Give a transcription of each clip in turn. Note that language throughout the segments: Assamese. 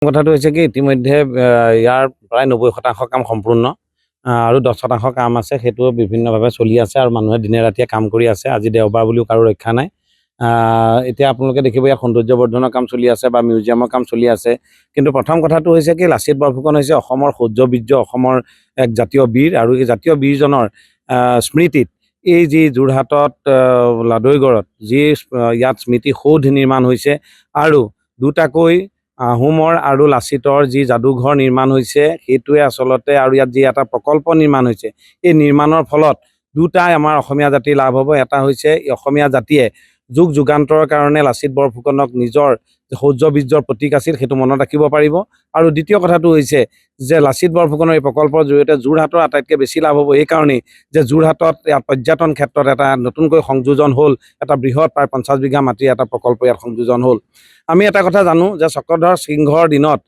কথাটো হৈছে কি ইতিমধ্যে ইয়াৰ প্ৰায় 90% কাম সম্পূৰ্ণ আৰু 10% কাম আছে, সেইটো বিভিন্নভাৱে চলি আছে আৰু মানুহে দিনে ৰাতিয়ে কাম কৰি আছে। আজি দেওবাৰ বুলিও কাৰো ৰক্ষা নাই। এতিয়া আপোনালোকে দেখিব ইয়াত সৌন্দৰ্য বৰ্ধনৰ কাম চলি আছে বা মিউজিয়ামৰ কাম চলি আছে। কিন্তু প্ৰথম কথাটো হৈছে কি লাচিত বৰফুকন হৈছে অসমৰ সৌৰ্যবীৰ্য, অসমৰ এক জাতীয় বীৰ আৰু এই জাতীয় বীৰজনৰ স্মৃতিত এই যি যোৰহাটত লাদৈগড়ত যি ইয়াত স্মৃতি সৌধ নিৰ্মাণ হৈছে আৰু দুটাকৈ আহোমৰ আৰু লাচিতৰ যি যাদুঘৰ নিৰ্মাণ হৈছে সেইটোৱে আচলতে আৰু ইয়াত যি এটা প্ৰকল্প নিৰ্মাণ হৈছে এই নিৰ্মাণৰ ফলত দুটাই আমাৰ অসমীয়া জাতিৰ লাভ হ'ব। এটা হৈছে অসমীয়া জাতিয়ে যুগ যুগান্তৰ কাৰণে লাচিত বৰফুকনক নিজৰ সৌৰ্যবীৰ্যৰ প্ৰতীক আছিল সেইটো মনত ৰাখিব পাৰিব। আৰু দ্বিতীয় কথাটো হৈছে যে লাচিত বৰফুকনৰ এই প্ৰকল্পৰ জৰিয়তে যোৰহাটৰ আটাইতকৈ বেছি লাভ হ'ব এইকাৰণেই যে যোৰহাটত ইয়াত পৰ্যটন ক্ষেত্ৰত এটা নতুনকৈ সংযোজন হ'ল, এটা বৃহৎ প্ৰায় 50 বিঘা মাটিৰ এটা প্ৰকল্প ইয়াত সংযোজন হ'ল। আমি এটা কথা জানো যে চক্ৰধৰ সিংহৰ দিনত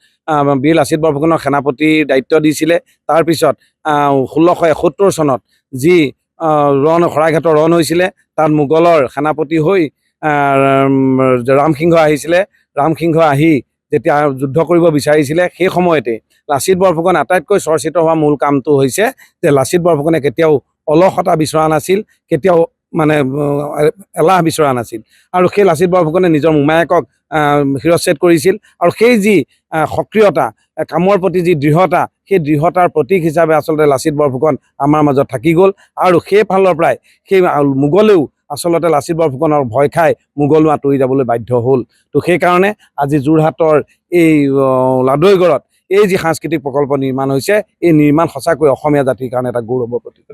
বীৰ লাচিত বৰফুকনক সেনাপতিৰ দায়িত্ব দিছিলে। তাৰপিছত 1671 চনত যি শৰাইঘাটৰ ৰণ হৈছিলে তাত মোগলৰ সেনাপতি হৈ ৰামসিংহ আহিছিলে। ৰামসিংহ আহি যেতিয়া যুদ্ধ কৰিব বিচাৰিছিলে সেই সময়তে লাচিত বৰফুকন আটাইতকৈ চৰ্চিত হোৱা মূল কামটো হৈছে যে লাচিত বৰফুকনে কেতিয়াও অলসতা বিচৰা নাছিল, কেতিয়াও মানে এলাহ বিচৰা নাছিল। আৰু সেই লাচিত বৰফুকনে নিজৰ মোমায়েকক শিৰচ্ছেদ কৰিছিল আৰু সেই যি সক্ৰিয়তা, কামৰ প্ৰতি যি দৃঢ়তা, সেই দৃঢ়তাৰ প্ৰতীক হিচাপে আচলতে লাচিত বৰফুকন আমাৰ মাজত থাকি গ'ল। আৰু সেই ফালৰ পৰাই সেই মোগলেও আচলতে লাচিত বৰফুকনৰ ভয় খাই মোগলো আঁতৰি যাবলৈ বাধ্য হ'ল। তো সেইকাৰণে আজি যোৰহাটৰ এই লাদৈগড়ত এই যি সাংস্কৃতিক প্ৰকল্প নিৰ্মাণ হৈছে এই নিৰ্মাণ সঁচাকৈ অসমীয়া জাতিৰ কাৰণে এটা গৌৰৱৰ প্ৰতীক।